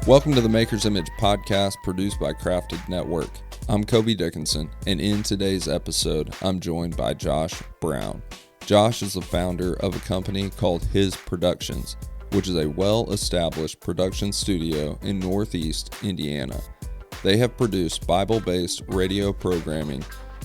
Welcome to the Maker's Image podcast produced by Crafted Network. I'm Koby Dickenson, and in today's episode, I'm joined by Josh Brown. Josh is the founder of a company called His Productions, which is a well-established production studio in Northeast Indiana. They have produced Bible-based radio programming,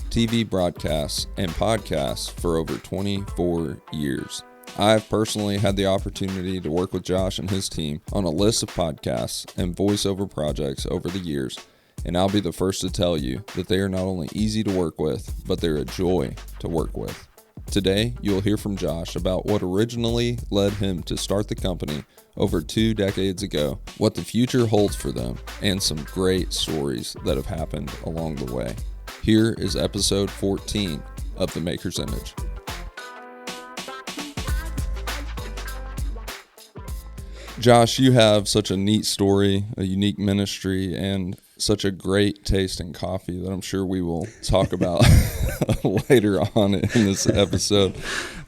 TV broadcasts, and podcasts for over 24 years. I've personally had the opportunity to work with Josh and his team on a list of podcasts and voiceover projects over the years, and I'll be the first to tell you that they are not only easy to work with, but they're a joy to work with. Today, you'll hear from Josh about what originally led him to start the company over 2 decades ago, what the future holds for them, and some great stories that have happened along the way. Here is episode 14 of The Maker's Image. Josh, you have such a neat story, a unique ministry, and such a great taste in coffee that I'm sure we will talk about later on in this episode.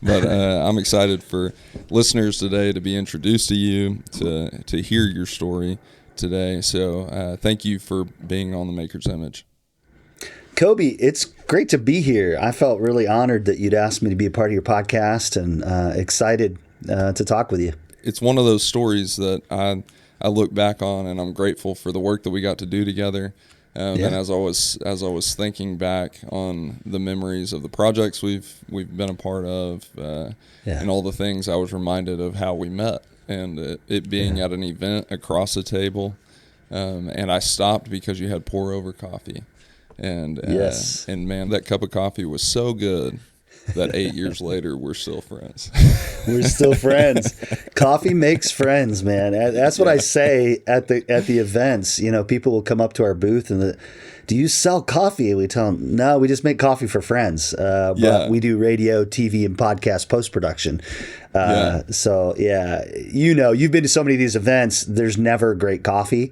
But I'm excited for listeners today to be introduced to you, to hear your story today. So thank you for being on The Maker's Image. Koby, it's great to be here. I felt really honored that you'd asked me to be a part of your podcast and excited to talk with you. It's one of those stories that I look back on, and I'm grateful for the work that we got to do together. And as I was thinking back on the memories of the projects we've been a part of, and all the things, I was reminded of how we met, and it being at an event across the table, and I stopped because you had pour over coffee, and man, that cup of coffee was so good that 8 years later, we're still friends. We're still friends. Coffee makes friends, man. That's what I say at the events. You know, people will come up to our booth and do you sell coffee? And we tell them, no, we just make coffee for friends. But we do radio, TV, and podcast post-production. So, you know, you've been to so many of these events. There's never great coffee.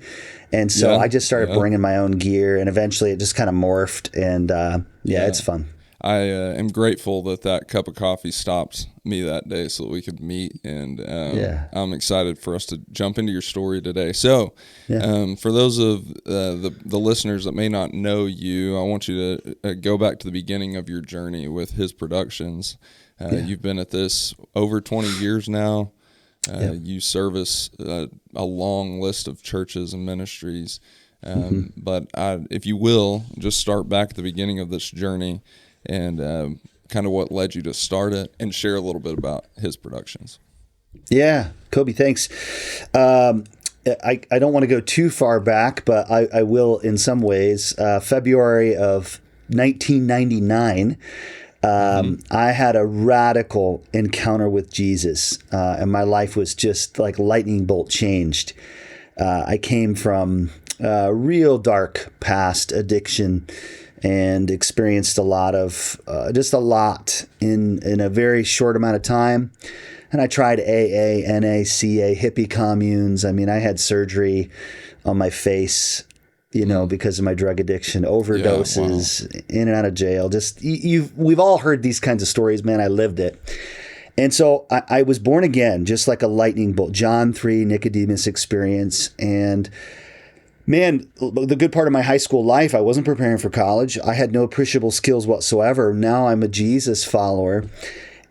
And so I just started bringing my own gear, and eventually it just kind of morphed. And, it's fun. I am grateful that cup of coffee stopped me that day so that we could meet, and I'm excited for us to jump into your story today. So for those of the listeners that may not know you, I want you to go back to the beginning of your journey with His Productions. You've been at this over 20 years now. You service a long list of churches and ministries. But if you will, just start back at the beginning of this journey and kind of what led you to start it, and share a little bit about His Productions. Yeah, Koby, thanks. I don't want to go too far back, but I will in some ways. February of 1999, I had a radical encounter with Jesus, and my life was just like lightning bolt changed. I came from a real dark past, addiction, and experienced a lot in a very short amount of time. And I tried AA, NA, CA, hippie communes. I mean, I had surgery on my face, because of my drug addiction, overdoses, in and out of jail. We've all heard these kinds of stories, man. I lived it. And so I was born again, just like a lightning bolt, John 3, Nicodemus experience. And man, the good part of my high school life, I wasn't preparing for college. I had no appreciable skills whatsoever. Now I'm a Jesus follower.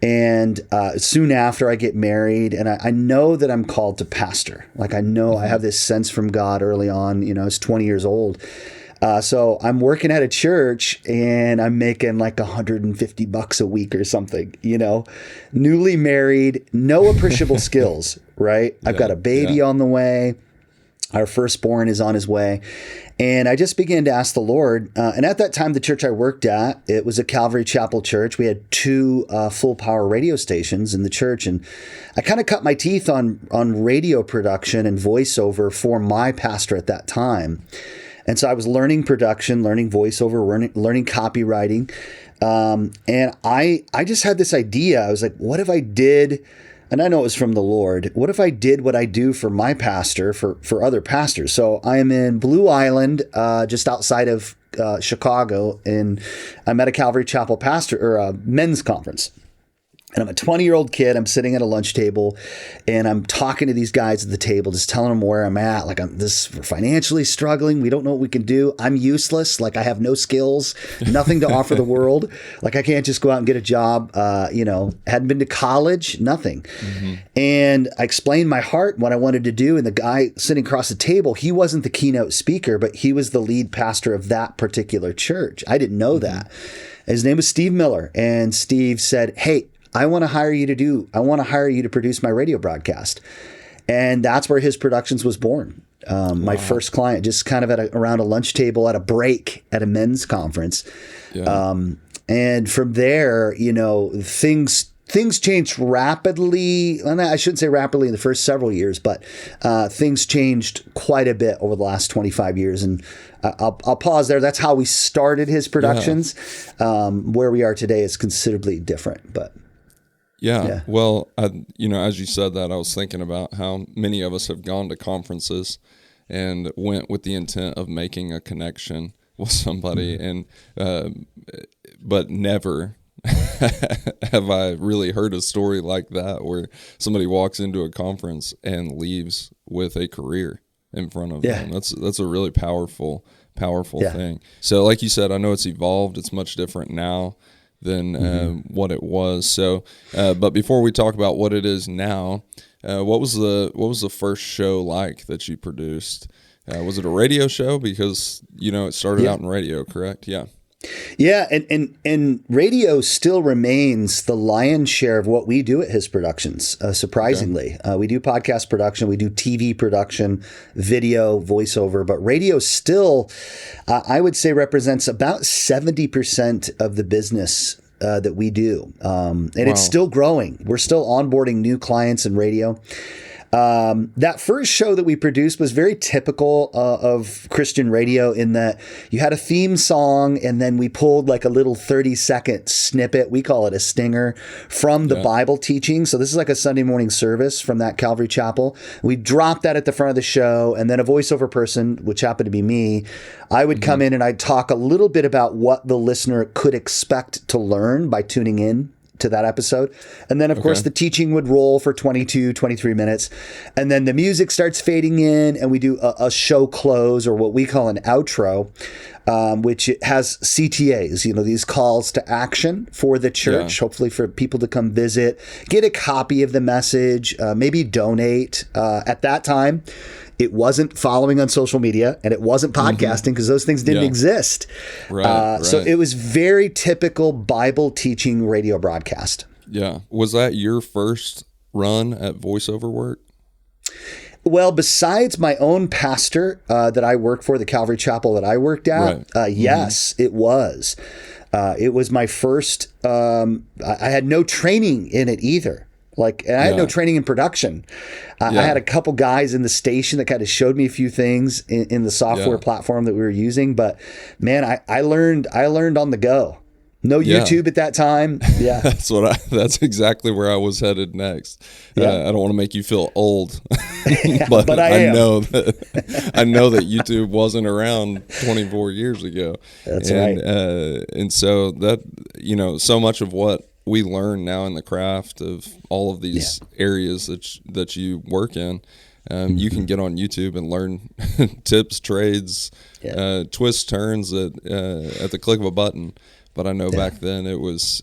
And soon after, I get married, and I know that I'm called to pastor. Like, I know I have this sense from God early on. I was 20 years old. So I'm working at a church, and I'm making like $150 a week or something, newly married, no appreciable skills, right? I've got a baby on the way. Our firstborn is on his way. And I just began to ask the Lord. And at that time, the church I worked at, it was a Calvary Chapel church. We had 2 full power radio stations in the church. And I kind of cut my teeth on radio production and voiceover for my pastor at that time. And so I was learning production, learning voiceover, learning copywriting. And I just had this idea. I was like, what if I did... And I know it was from the Lord. What if I did what I do for my pastor, for other pastors? So I am in Blue Island, just outside of Chicago, and I'm at a Calvary Chapel pastor or a men's conference. And I'm a 20-year-old kid. I'm sitting at a lunch table, and I'm talking to these guys at the table, just telling them where I'm at. Like, we're financially struggling. We don't know what we can do. I'm useless. Like, I have no skills, nothing to offer the world. Like, I can't just go out and get a job. Hadn't been to college, nothing. Mm-hmm. And I explained my heart, what I wanted to do. And the guy sitting across the table, he wasn't the keynote speaker, but he was the lead pastor of that particular church. I didn't know that. His name was Steve Miller. And Steve said, "Hey, I want to hire you to produce my radio broadcast." And that's where his Productions was born. My first client, just kind of around a lunch table at a break at a men's conference. Yeah. And from there, things changed rapidly. And I shouldn't say rapidly in the first several years, but things changed quite a bit over the last 25 years. And I'll pause there. That's how we started his Productions. Yeah. Where we are today is considerably different, but. Yeah. Well, as you said that, I was thinking about how many of us have gone to conferences and went with the intent of making a connection with somebody, and but never have I really heard a story like that where somebody walks into a conference and leaves with a career in front of them. That's a really powerful thing. So, like you said, I know it's evolved. It's much different now than what it was. So, but before we talk about what it is now, what was the first show like that you produced? Was it a radio show? Because it started out in radio, correct? Yeah. Yeah, and radio still remains the lion's share of what we do at his Productions, surprisingly. Okay. We do podcast production, we do TV production, video, voiceover, but radio still, I would say, represents about 70% of the business that we do. It's still growing. We're still onboarding new clients in radio. That first show that we produced was very typical of Christian radio in that you had a theme song and then we pulled like a little 30-second snippet. We call it a stinger from the Bible teaching. So this is like a Sunday morning service from that Calvary Chapel. We dropped that at the front of the show, and then a voiceover person, which happened to be me, I would come in and I'd talk a little bit about what the listener could expect to learn by tuning in to that episode. And then, of course, the teaching would roll for 22, 23 minutes. And then the music starts fading in, and we do a show close, or what we call an outro, which has CTAs, these calls to action for the church, hopefully for people to come visit, get a copy of the message, maybe donate. At that time, it wasn't following on social media, and it wasn't podcasting because those things didn't exist. Right. So it was very typical Bible teaching radio broadcast. Yeah. Was that your first run at voiceover work? Well, besides my own pastor that I worked for, the Calvary Chapel that I worked at, yes, it was. It was my first. I had no training in it either. I had no training in production. I had a couple guys in the station that kind of showed me a few things in the software platform that we were using. But man, I learned on the go. No YouTube at that time. Yeah, that's exactly where I was headed next. I don't want to make you feel old, but I know that YouTube wasn't around 24 years ago. That's right. And so that so much of what we learn now in the craft of all of these areas that you work in, you can get on YouTube and learn tips, trades, twists, turns at the click of a button. But I know back then it was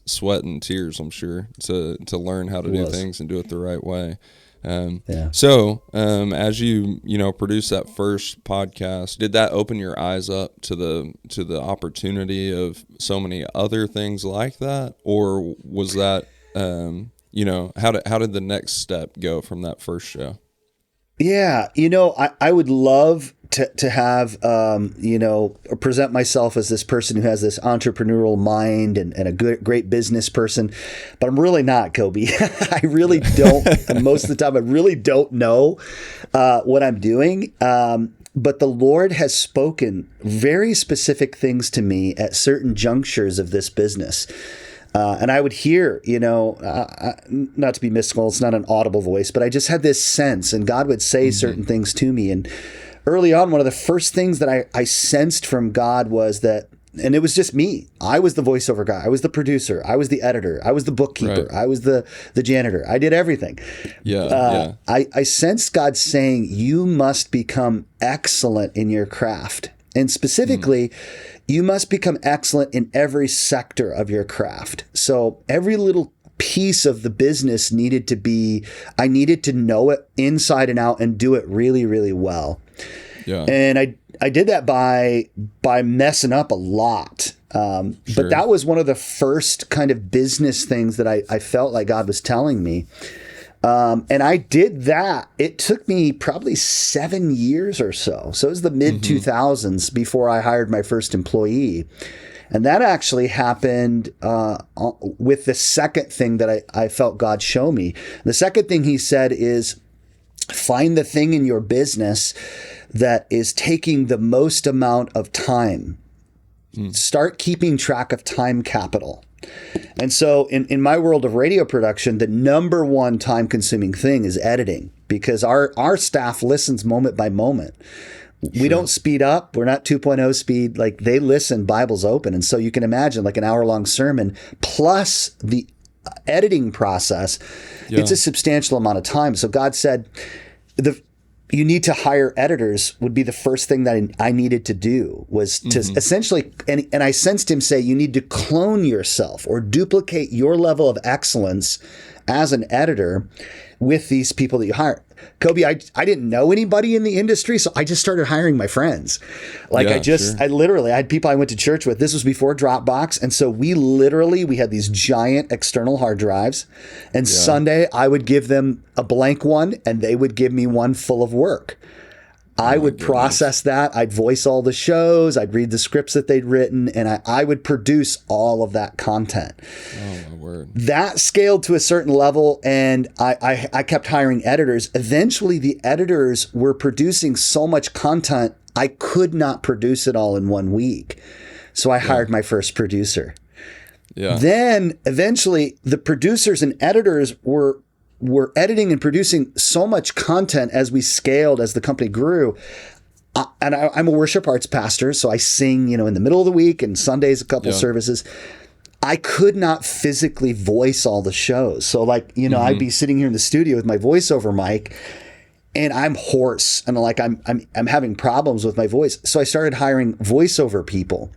sweat and tears, I'm sure, to learn how to do things and do it the right way. So as you produce that first podcast, did that open your eyes up to the opportunity of so many other things like that, or was that how did the next step go from that first show? Yeah, I would love to have present myself as this person who has this entrepreneurial mind and a great business person, but I'm really not, Koby. I really don't. Most of the time, I really don't know what I'm doing. But the Lord has spoken very specific things to me at certain junctures of this business. And I would hear, not to be mystical, it's not an audible voice, but I just had this sense, and God would say certain things to me. And early on, one of the first things that I sensed from God was that, and it was just me. I was the voiceover guy. I was the producer. I was the editor. I was the bookkeeper. Right. I was the janitor. I did everything. I sensed God saying, you must become excellent in your craft. And specifically, you must become excellent in every sector of your craft. So every little piece of the business I needed to know it inside and out and do it really, really well. Yeah. And I did that by messing up a lot. But that was one of the first kind of business things that I felt like God was telling me. And I did that. It took me probably 7 years or so. So it was the mid 2000s before I hired my first employee. And that actually happened with the second thing that I felt God show me. The second thing he said is, find the thing in your business that is taking the most amount of time. Start keeping track of time capital. And so in my world of radio production, the number one time consuming thing is editing, because our staff listens moment by moment. We don't speed up. We're not 2.0 speed. Like, they listen, Bible's open. And so you can imagine, like, an hour-long sermon plus the editing process, it's a substantial amount of time. So God said, you need to hire editors would be the first thing that I needed to do, was to essentially, and I sensed him say, you need to clone yourself or duplicate your level of excellence as an editor with these people that you hire. Koby, I didn't know anybody in the industry, so I just started hiring my friends. Like, I had people I went to church with. This was before Dropbox. And so we had these giant external hard drives. And Sunday I would give them a blank one and they would give me one full of work. I would process that. I'd voice all the shows. I'd read the scripts that they'd written, and I would produce all of that content. Oh, my word. That scaled to a certain level, and I kept hiring editors. Eventually, the editors were producing so much content, I could not produce it all in 1 week. So I hired my first producer. Yeah. Then, eventually, the producers and editors were editing and producing so much content as we scaled, as the company grew. And I'm a worship arts pastor, so I sing, in the middle of the week, and Sundays a couple services. I could not physically voice all the shows. So, like, I'd be sitting here in the studio with my voiceover mic, and I'm hoarse, and like I'm having problems with my voice. So I started hiring voiceover people.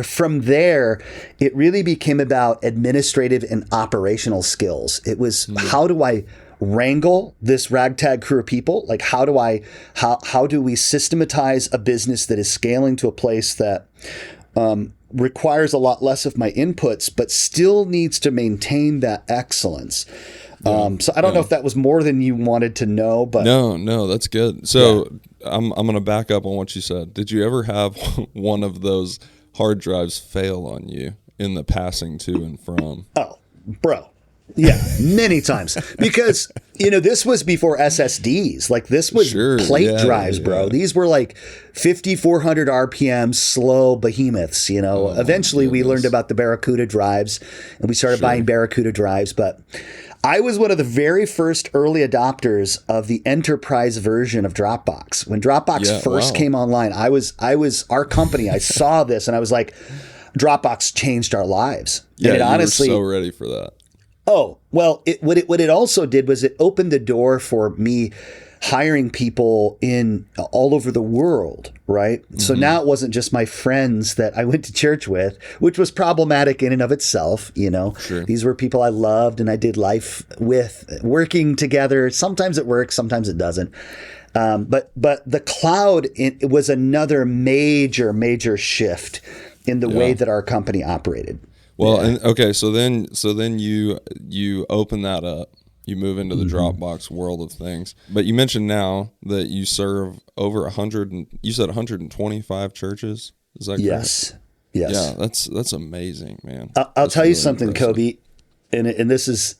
From there, it really became about administrative and operational skills. It was, how do I wrangle this ragtag crew of people? Like, how do we systematize a business that is scaling to a place that requires a lot less of my inputs, but still needs to maintain that excellence? So I don't know if that was more than you wanted to know, but no, that's good. So I'm going to back up on what you said. Did you ever have one of those hard drives fail on you in the passing to and from? Oh, bro. Yeah, many times. Because, this was before SSDs. Like, this was plate drives, bro. These were like 5,400 RPM slow behemoths, Eventually, we learned about the Barracuda drives, and we started buying Barracuda drives. But I was one of the very first early adopters of the enterprise version of Dropbox. When Dropbox first came online, I was our company. I saw this and I was like, Dropbox changed our lives. Yeah, and you honestly, were so ready for that. Oh, well, what it also did was it opened the door for me hiring people in all over the world, right? So now it wasn't just my friends that I went to church with, which was problematic in and of itself, These were people I loved and I did life with, working together. Sometimes it works, sometimes it doesn't. But the cloud, it was another major shift in the way that our company operated. Well, and okay, so then you open that up. You move into the Dropbox world of things. But you mentioned now that you serve over 100, you said 125 churches. Is that correct? Yes. Yeah, that's amazing, man. I'll tell you something, impressive. Koby, and this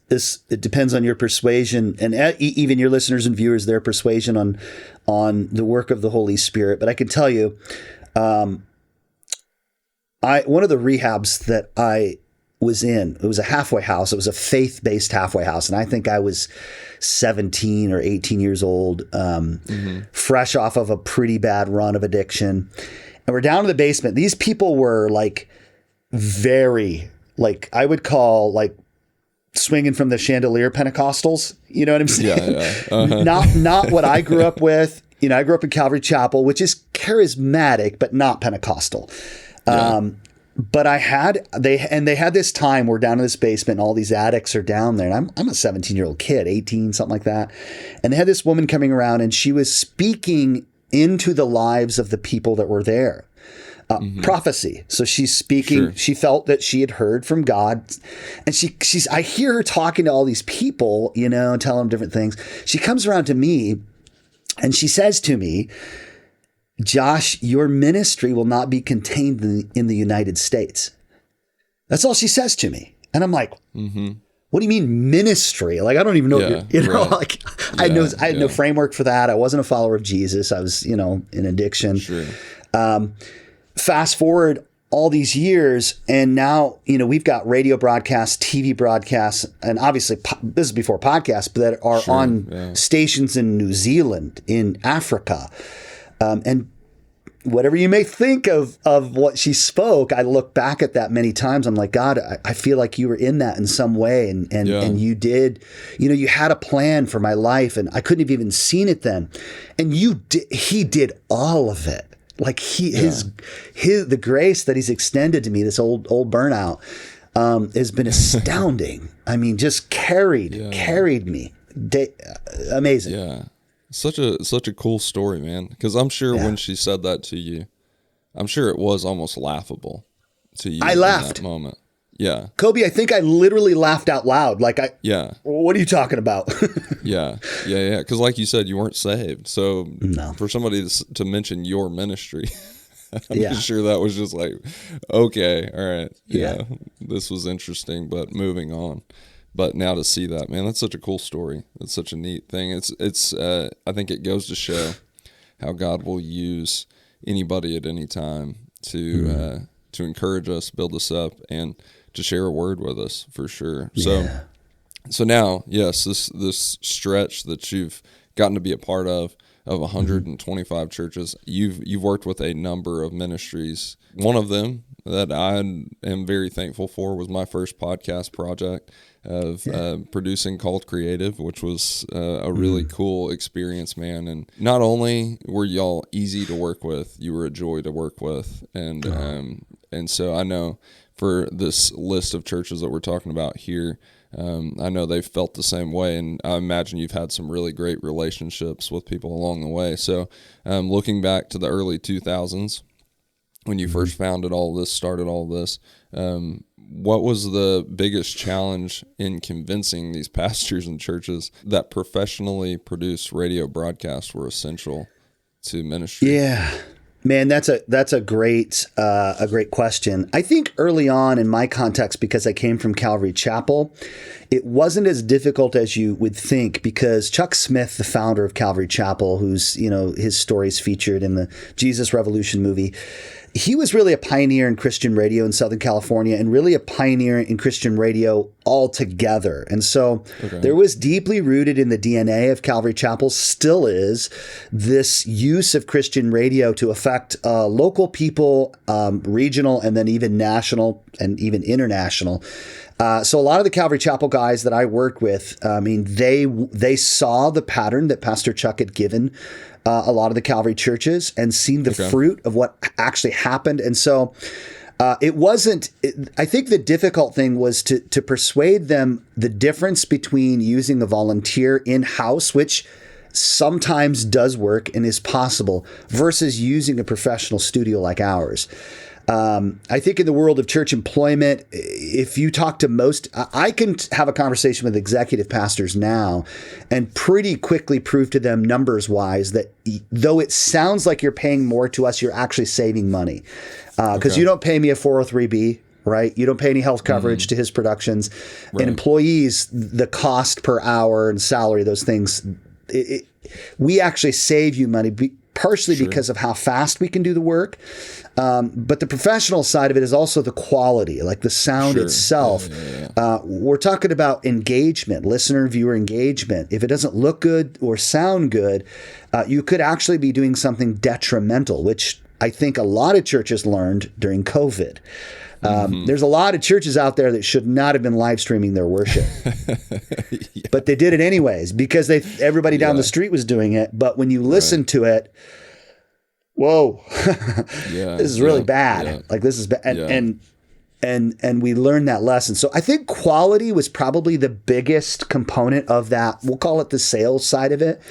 it depends on your persuasion and even your listeners and viewers, their persuasion on the work of the Holy Spirit. But I can tell you, one of the rehabs that I was in. It was a halfway house. It was a faith-based halfway house. And I think I was 17 or 18 years old, fresh off of a pretty bad run of addiction. And we're down in the basement. These people were like very, like I would call like swinging from the chandelier Pentecostals. You know what I'm saying? Yeah. Not what I grew up with. You know, I grew up in Calvary Chapel, which is charismatic, but not Pentecostal. Yeah. But they had this time, we're down in this basement and all these addicts are down there. And I'm a 17-year-old kid, 18, something like that. And they had this woman coming around and she was speaking into the lives of the people that were there. Prophecy. So she's speaking, Sure. She felt that she had heard from God. And I hear her talking to all these people, you know, telling them different things. She comes around to me and she says to me, Josh, your ministry will not be contained in the United States. That's all she says to me. And I'm like, what do you mean ministry? Like, I don't even know, Right. like I had no framework for that. I wasn't a follower of Jesus. I was, in addiction. Sure. Fast forward all these years. And now, we've got radio broadcasts, TV broadcasts, and obviously this is before podcasts, but that are on stations in New Zealand, in Africa. And whatever you may think of what she spoke, I look back at that many times. I'm like, God, I feel like you were in that in some way. And you did, you had a plan for my life and I couldn't have even seen it then. And he did all of it. Like the grace that he's extended to me, this old burnout, has been astounding. I mean, just carried me. Amazing. Yeah. Such a cool story, man. Because I'm sure when she said that to you, I'm sure it was almost laughable to you. I laughed in that moment. Yeah, Koby, I think I literally laughed out loud. Like what are you talking about? yeah. Because like you said, you weren't saved. So for somebody to mention your ministry, I'm sure that was just like, okay, all right, yeah, this was interesting, but moving on. But now to see that, man, that's such a cool story. It's such a neat thing. It's I think it goes to show how God will use anybody at any time to encourage us, build us up, and to share a word with us for sure. So now, yes, this stretch that you've gotten to be a part of 125 churches, you've worked with a number of ministries. One of them that I am very thankful for was my first podcast project of producing called Creative, which was a really cool experience, man. And not only were y'all easy to work with, you were a joy to work with. And so I know for this list of churches that we're talking about here, I know they've felt the same way, and I imagine you've had some really great relationships with people along the way. So looking back to the early 2000s, when you first founded all this, started all this, what was the biggest challenge in convincing these pastors and churches that professionally produced radio broadcasts were essential to ministry? Yeah. Man, that's a great question. I think early on in my context, because I came from Calvary Chapel, it wasn't as difficult as you would think, because Chuck Smith, the founder of Calvary Chapel, who's, his story's featured in the Jesus Revolution movie, he was really a pioneer in Christian radio in Southern California, and really a pioneer in Christian radio altogether. And so there was deeply rooted in the DNA of Calvary Chapel, still is, this use of Christian radio to affect local people, regional, and then even national and even international. So a lot of the Calvary Chapel guys that I worked with, they saw the pattern that Pastor Chuck had given a lot of the Calvary churches and seen the fruit of what actually happened. And so it wasn't, I think the difficult thing was to persuade them the difference between using a volunteer in-house, which sometimes does work and is possible, versus using a professional studio like ours. I think in the world of church employment, if you talk to most, I can have a conversation with executive pastors now and pretty quickly prove to them numbers wise that though it sounds like you're paying more to us, you're actually saving money. Because you don't pay me a 403B, right? You don't pay any health coverage to his productions. Right. And employees, the cost per hour and salary, those things, we actually save you money partially because of how fast we can do the work. But the professional side of it is also the quality, like the sound itself. We're talking about engagement, listener-viewer engagement. If it doesn't look good or sound good, you could actually be doing something detrimental, which I think a lot of churches learned during COVID. There's a lot of churches out there that should not have been live streaming their worship, but they did it anyways because everybody down the street was doing it. But when you listen to it, whoa, this is really bad. Yeah. Like this is bad. And we learned that lesson. So I think quality was probably the biggest component of that. We'll call it the sales side of it.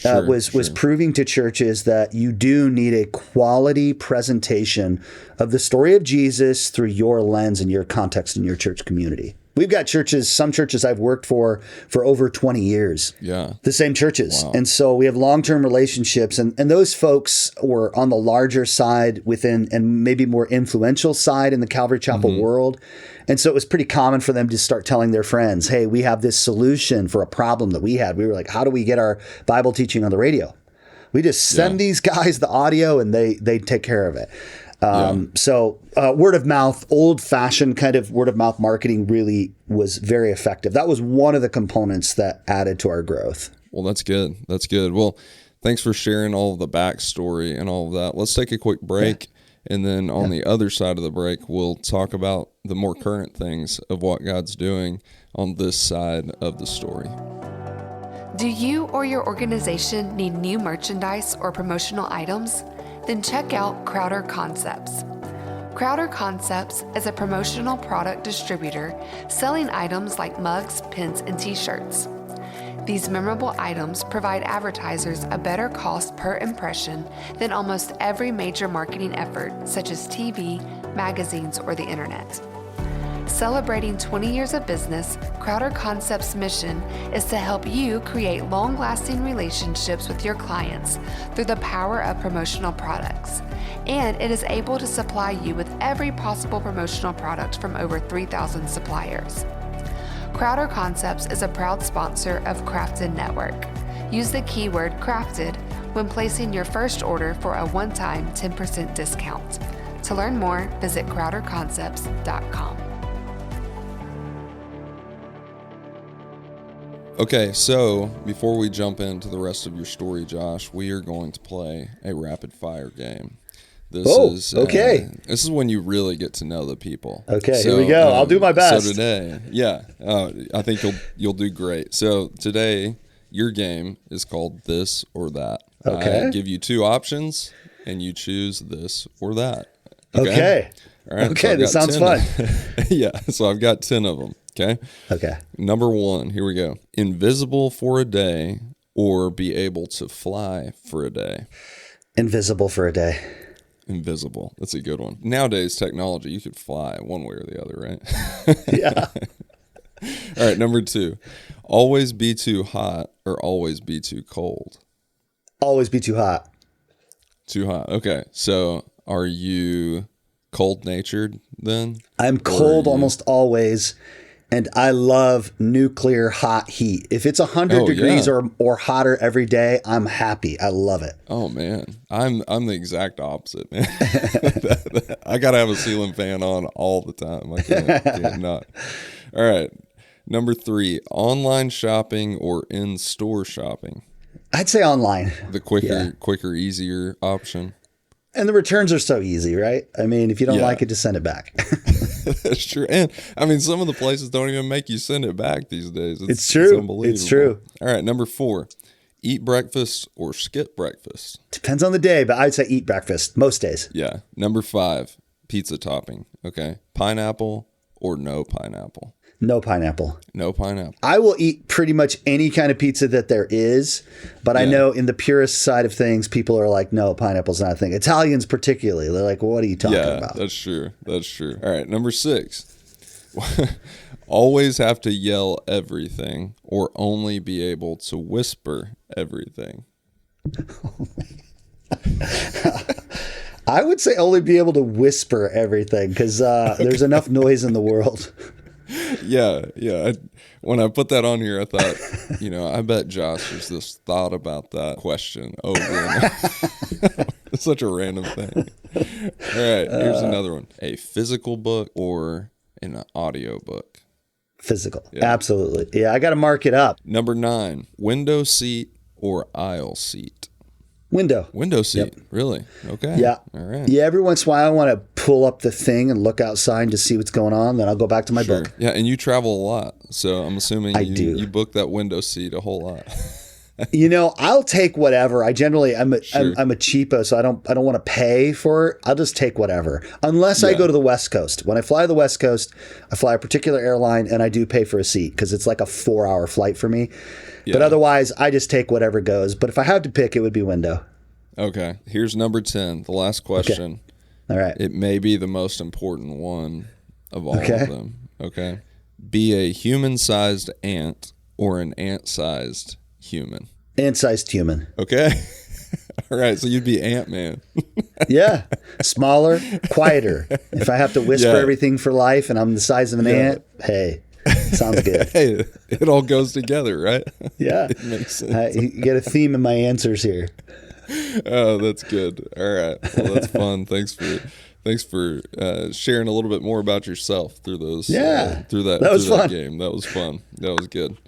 Was proving to churches that you do need a quality presentation of the story of Jesus through your lens and your context in your church community. We've got some churches I've worked for over 20 years. Yeah. The same churches. Wow. And so we have long-term relationships. And those folks were on the larger side within and maybe more influential side in the Calvary Chapel world. And so it was pretty common for them to start telling their friends, hey, we have this solution for a problem that we had. We were like, how do we get our Bible teaching on the radio? We just send these guys the audio and they take care of it. So word of mouth, old fashioned kind of word of mouth marketing really was very effective. That was one of the components that added to our growth. Well, that's good. That's good. Well, thanks for sharing all of the backstory and all of that. Let's take a quick break. And then on the other side of the break, we'll talk about the more current things of what God's doing on this side of the story. Do you or your organization need new merchandise or promotional items? Then check out Crowder Concepts. Crowder Concepts is a promotional product distributor selling items like mugs, pins, and t-shirts. These memorable items provide advertisers a better cost per impression than almost every major marketing effort, such as TV, magazines, or the internet. Celebrating 20 years of business, Crowder Concepts' mission is to help you create long-lasting relationships with your clients through the power of promotional products. And it is able to supply you with every possible promotional product from over 3,000 suppliers. Crowder Concepts is a proud sponsor of Crafted Network. Use the keyword crafted when placing your first order for a one-time 10% discount. To learn more, visit crowderconcepts.com. Okay, so before we jump into the rest of your story, Josh, we are going to play a rapid fire game. This is when you really get to know the people. Okay, here we go. I'll do my best. So today, I think you'll do great. So today, your game is called This or That. Okay. I give you two options, and you choose this or that. Okay. All right. Okay, so this sounds fun. So I've got 10 of them. Okay. Number 1, here we go. Invisible for a day or be able to fly for a day? Invisible for a day. Invisible. That's a good one. Nowadays, technology, you could fly one way or the other, right? Yeah. All right, number 2. Always be too hot or always be too cold? Always be too hot. Too hot. Okay. So are you cold-natured then? I'm cold almost always. And I love nuclear hot heat. If it's 100 degrees or hotter every day, I'm happy. I love it. Oh man, I'm the exact opposite, man. I gotta have a ceiling fan on all the time. I can't not. All right, number 3: online shopping or in-store shopping? I'd say online. The quicker, easier option. And the returns are so easy, right? I mean, if you don't like it, just send it back. That's true. And I mean, some of the places don't even make you send it back these days. It's true. It's unbelievable. It's true. All right, number 4: eat breakfast or skip breakfast? Depends on the day, but I'd say eat breakfast most days. Yeah. Number 5: pizza topping. Okay. Pineapple or no pineapple? No pineapple. No pineapple. I will eat pretty much any kind of pizza that there is, but I know in the purist side of things, people are like, no, pineapple's not a thing. Italians particularly, they're like, well, what are you talking about? That's true. That's true. All right, number 6. Always have to yell everything or only be able to whisper everything? I would say only be able to whisper everything because there's enough noise in the world. Yeah. When I put that on here, I thought, I bet Josh has just thought about that question over and over. It's such a random thing. All right, here's another one. A physical book or an audio book? Physical. Yeah. Absolutely. Yeah, I got to mark it up. Number 9, window seat or aisle seat? Window. Window seat. Yep. Really? Okay. Yeah. All right. Yeah, every once in a while I want to pull up the thing and look outside to see what's going on. Then I'll go back to my book. Yeah, and you travel a lot. So I'm assuming you book that window seat a whole lot. I'll take whatever. I'm a cheapo, so I don't want to pay for it. I'll just take whatever. Unless I go to the West Coast. When I fly to the West Coast, I fly a particular airline and I do pay for a seat because it's like a 4-hour flight for me. Yeah. But otherwise, I just take whatever goes. But if I had to pick, it would be window. Okay. Here's number 10, the last question. Okay. All right. It may be the most important one of all of them. Okay. Be a human-sized ant or an ant-sized human. Ant-sized human. Okay. All right. So you'd be Ant-Man. Yeah. Smaller, quieter. If I have to whisper everything for life and I'm the size of an ant, hey, sounds good. Hey, it all goes together, right? Yeah. It makes sense. You get a theme in my answers here. Oh, that's good. All right. Well, that's fun. Thanks for sharing a little bit more about yourself through those. Through that game. That was fun. That was good.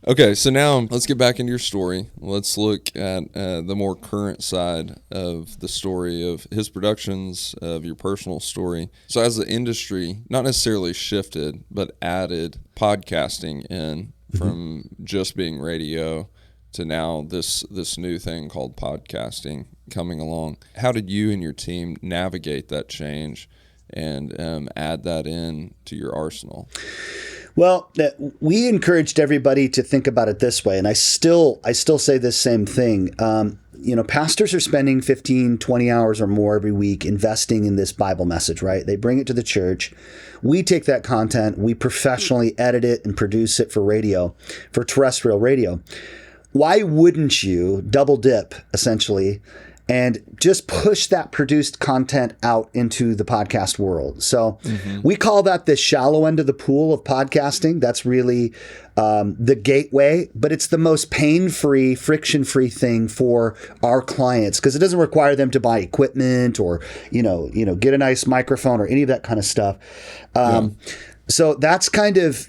Okay, so now let's get back into your story. Let's look at the more current side of the story of his productions, of your personal story. So as the industry, not necessarily shifted, but added podcasting in from just being radio to now this new thing called podcasting coming along. How did you and your team navigate that change and add that in to your arsenal? Well, we encouraged everybody to think about it this way, and I still say this same thing. Pastors are spending 15, 20 hours or more every week investing in this Bible message, right? They bring it to the church. We take that content, we professionally edit it and produce it for radio, for terrestrial radio. Why wouldn't you double dip, essentially, and just push that produced content out into the podcast world? So we call that the shallow end of the pool of podcasting. That's really the gateway, but it's the most pain-free, friction-free thing for our clients because it doesn't require them to buy equipment or, get a nice microphone or any of that kind of stuff. So that's kind of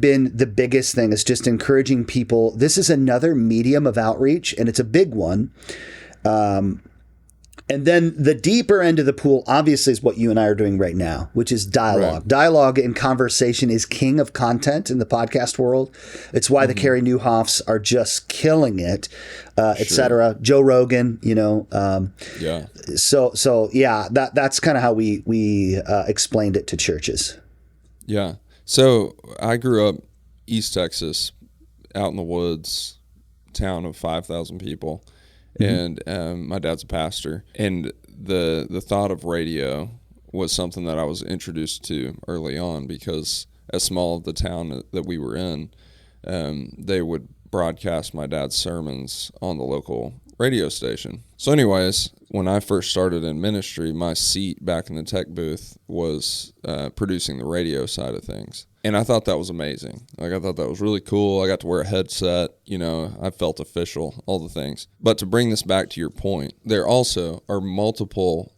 been the biggest thing, is just encouraging people. This is another medium of outreach, and it's a big one. And then the deeper end of the pool, obviously, is what you and I are doing right now, which is dialogue. Right. Dialogue and conversation is king of content in the podcast world. It's why the Carey Nieuwhofs are just killing it, et cetera. Joe Rogan, So that's kind of how we explained it to churches. Yeah. So I grew up East Texas, out in the woods, town of 5,000 people. And my dad's a pastor, and the thought of radio was something that I was introduced to early on because as small of the town that we were in, they would broadcast my dad's sermons on the local radio station. So anyways, when I first started in ministry, my seat back in the tech booth was producing the radio side of things. And I thought that was amazing. I thought that was really cool. I got to wear a headset, I felt official, all the things. But to bring this back to your point, there also are multiple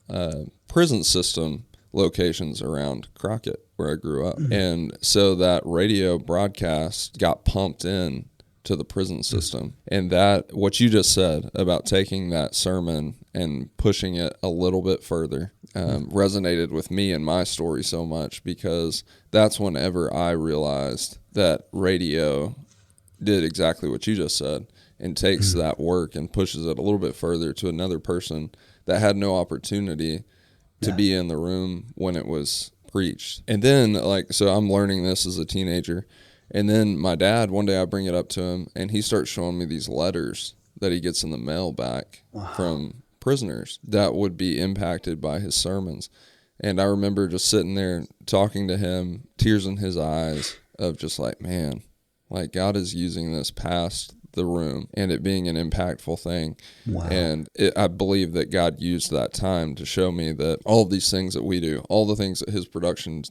prison system locations around Crockett, where I grew up. And so that radio broadcast got pumped in to the prison system. And that, what you just said about taking that sermon and pushing it a little bit further, resonated with me and my story so much, because that's whenever I realized that radio did exactly what you just said and takes that work and pushes it a little bit further to another person that had no opportunity to be in the room when it was preached. And then, so I'm learning this as a teenager. And then my dad, one day I bring it up to him, and he starts showing me these letters that he gets in the mail back from prisoners that would be impacted by his sermons. And I remember just sitting there talking to him, tears in his eyes, of just man, God is using this past the room and it being an impactful thing. Wow. And I believe that God used that time to show me that all of these things that we do, all the things that his production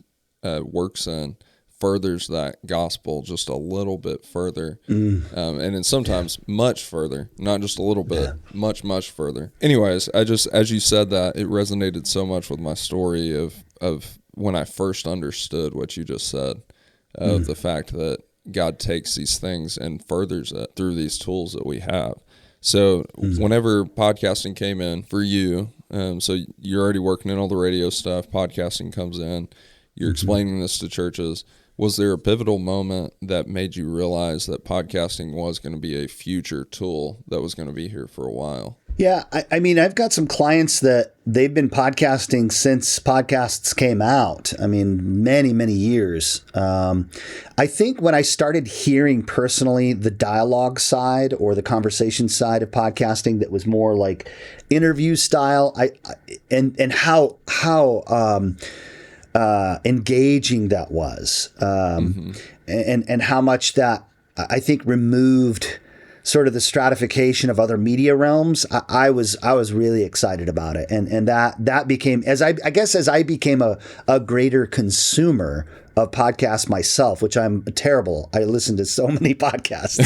works in, furthers that gospel just a little bit further. And it's sometimes much further, not just a little bit, much, much further. Anyways, as you said that, it resonated so much with my story of when I first understood what you just said, of the fact that God takes these things and furthers it through these tools that we have. So whenever podcasting came in for you, so you're already working in all the radio stuff, podcasting comes in, you're explaining this to churches. Was there a pivotal moment that made you realize that podcasting was going to be a future tool that was going to be here for a while? Yeah, I mean, I've got some clients that they've been podcasting since podcasts came out. I mean, many, many years. I think when I started hearing personally the dialogue side or the conversation side of podcasting that was more like interview style, and how engaging that was, and how much that I think removed sort of the stratification of other media realms. I was really excited about it, and that became, as I became a greater consumer of podcasts myself, which I'm terrible. I listen to so many podcasts.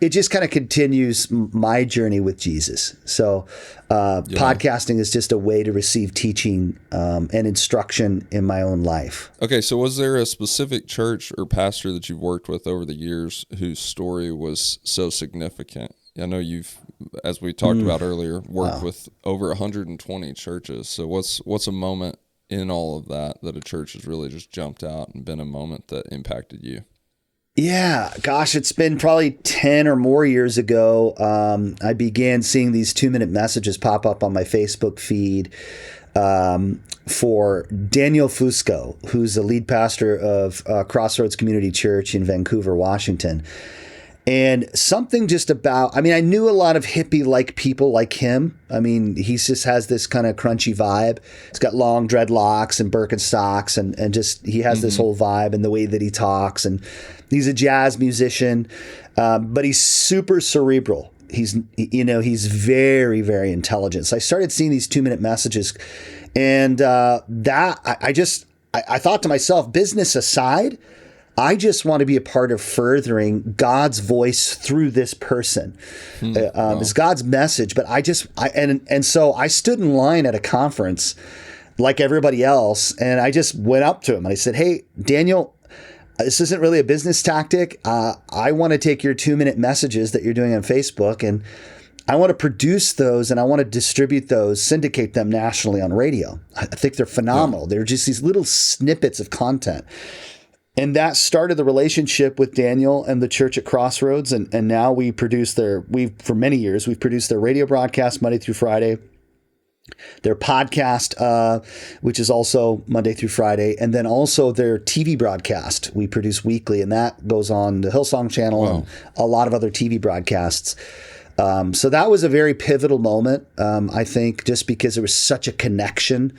It just kind of continues my journey with Jesus. So podcasting is just a way to receive teaching and instruction in my own life. Okay, so was there a specific church or pastor that you've worked with over the years whose story was so significant? I know you've, as we talked about earlier, worked with over 120 churches. So what's a moment in all of that a church has really just jumped out and been a moment that impacted you? Yeah, gosh, it's been probably 10 or more years ago. I began seeing these 2-minute messages pop up on my Facebook feed for Daniel Fusco, who's the lead pastor of Crossroads Community Church in Vancouver, Washington. And something just about, I mean, I knew a lot of hippie-like people like him. I mean, he just has this kind of crunchy vibe. He's got long dreadlocks and Birkenstocks and just, he has this whole vibe and the way that he talks. And he's a jazz musician, but he's super cerebral. He's very, very intelligent. So I started seeing these 2-minute messages, and I thought to myself, business aside, I just want to be a part of furthering God's voice through this person. It's God's message, but so I stood in line at a conference like everybody else, and I just went up to him and I said, "Hey, Daniel, this isn't really a business tactic. I want to take your 2-minute messages that you're doing on Facebook, and I want to produce those, and I want to distribute those, syndicate them nationally on radio. I think they're phenomenal. They're just these little snippets of content." And that started the relationship with Daniel and the church at Crossroads. And now we produce for many years, we've produced their radio broadcast Monday through Friday, their podcast, which is also Monday through Friday, and then also their TV broadcast we produce weekly. And that goes on the Hillsong channel and a lot of other TV broadcasts. So that was a very pivotal moment, I think, just because there was such a connection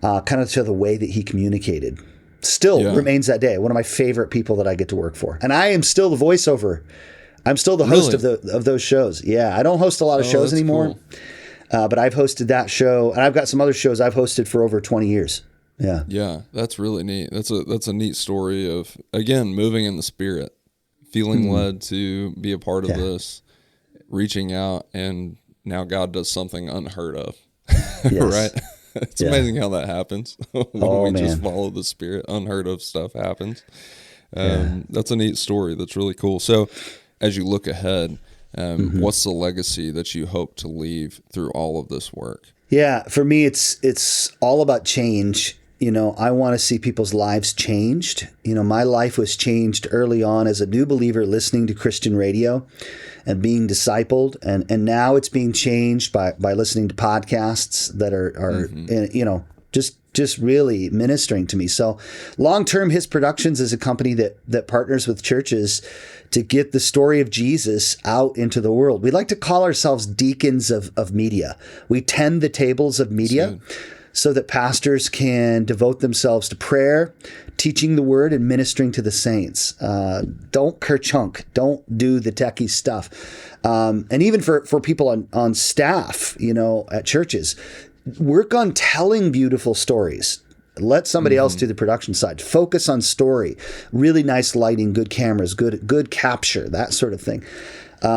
kind of to the way that he communicated. Still remains that day. One of my favorite people that I get to work for. And I am still the voiceover. I'm still the host of those shows. Yeah, I don't host a lot of shows anymore, but I've hosted that show. And I've got some other shows I've hosted for over 20 years. Yeah. Yeah, that's really neat. That's a neat story of, again, moving in the Spirit, feeling led to be a part of this, reaching out, and now God does something unheard of, right? It's amazing how that happens when we just follow the Spirit. Unheard of stuff happens. That's a neat story. That's really cool. So as you look ahead, what's the legacy that you hope to leave through all of this work? Yeah, for me, it's all about change. I want to see people's lives changed. My life was changed early on as a new believer listening to Christian radio and being discipled. And now it's being changed by listening to podcasts that are just really ministering to me. So long term, His Productions is a company that partners with churches to get the story of Jesus out into the world. We like to call ourselves deacons of media. We tend the tables of media so that pastors can devote themselves to prayer, teaching the word, and ministering to the saints. Don't kerchunk. Don't do the techie stuff. And even for people on staff, at churches, work on telling beautiful stories Let somebody else do the production side. Focus on story, really nice lighting, good cameras, good capture, that sort of thing.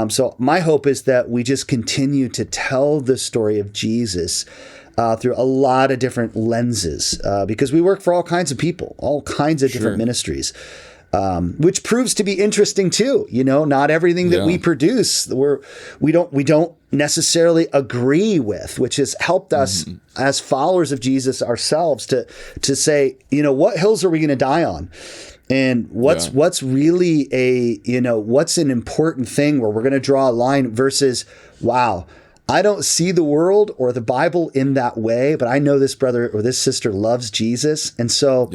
So my hope is that we just continue to tell the story of Jesus through a lot of different lenses, because we work for all kinds of people, all kinds of different ministries, which proves to be interesting too. Not everything that we produce, we don't necessarily agree with, which has helped us as followers of Jesus ourselves to say, what hills are we going to die on? And what's really what's an important thing where we're going to draw a line versus, wow, I don't see the world or the Bible in that way, but I know this brother or this sister loves Jesus. And so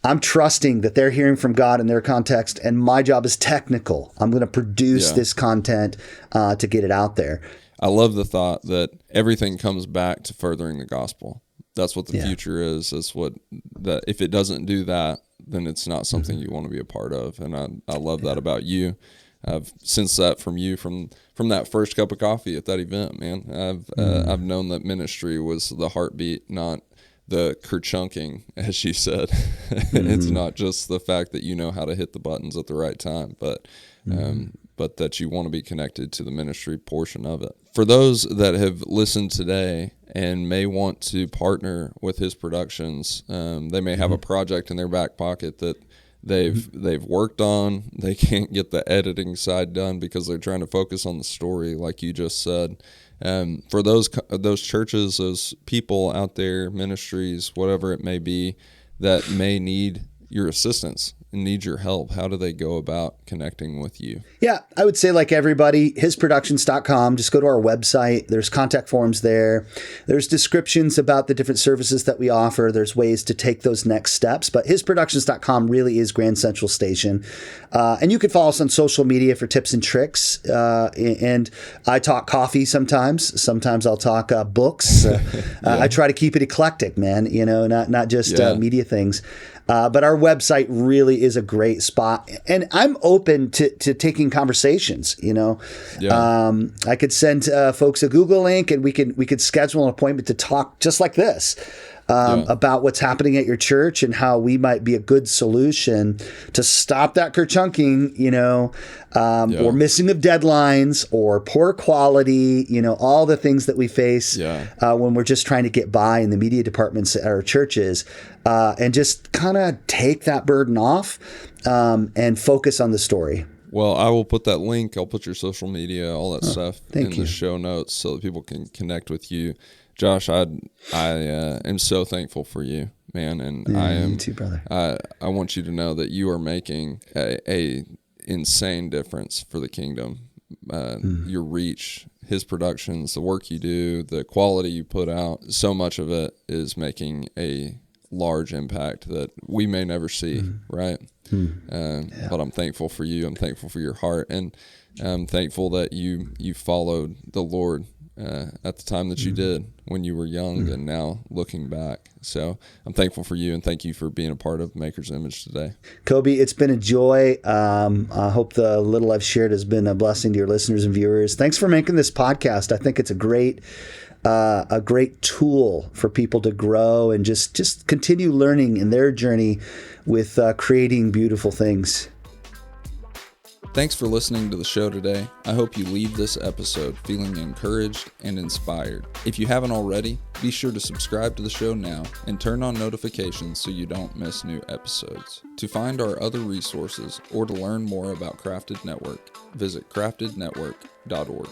I'm trusting that they're hearing from God in their context, and my job is technical. I'm going to produce this content to get it out there. I love the thought that everything comes back to furthering the gospel. That's what the future is. That's what that. If it doesn't do that, then it's not something you want to be a part of. And I love that about you. I've sensed that from you from that first cup of coffee at that event, man. I've known that ministry was the heartbeat, not the kerchunking, as she said. It's not just the fact that you know how to hit the buttons at the right time, but that you want to be connected to the ministry portion of it. For those that have listened today and may want to partner with his productions, they may have a project in their back pocket that they've worked on. They can't get the editing side done because they're trying to focus on the story, like you just said. For those churches, those people out there, ministries, whatever it may be, that may need your assistance and need your help, how do they go about connecting with you? Yeah, I would say like everybody, hisproductions.com. Just go to our website. There's contact forms there. There's descriptions about the different services that we offer. There's ways to take those next steps. But hisproductions.com really is Grand Central Station. And you can follow us on social media for tips and tricks. And I talk coffee sometimes. Sometimes I'll talk books. I try to keep it eclectic, man, not just media things. But our website really is a great spot, and I'm open to taking conversations. I could send folks a Google link, and we could schedule an appointment to talk just like this about what's happening at your church and how we might be a good solution to stop that kerchunking, or missing of deadlines or poor quality, all the things that we face when we're just trying to get by in the media departments at our churches, and just kind of take that burden off and focus on the story. Well, I will put that link. I'll put your social media, all that stuff in the show notes so that people can connect with you. Josh, I am so thankful for you, man, and I am. You too, brother. I want you to know that you are making a insane difference for the kingdom. Your reach, his productions, the work you do, the quality you put out, so much of it is making a large impact that we may never see, right? But I'm thankful for you. I'm thankful for your heart, and I'm thankful that you followed the Lord at the time that you did when you were young, and now looking back. So I'm thankful for you, and thank you for being a part of Maker's Image today. Koby, it's been a joy. I hope the little I've shared has been a blessing to your listeners and viewers. Thanks for making this podcast. I think it's a great tool for people to grow and just continue learning in their journey with creating beautiful things. Thanks for listening to the show today. I hope you leave this episode feeling encouraged and inspired. If you haven't already, be sure to subscribe to the show now and turn on notifications so you don't miss new episodes. To find our other resources or to learn more about Crafted Network, visit craftednetwork.org.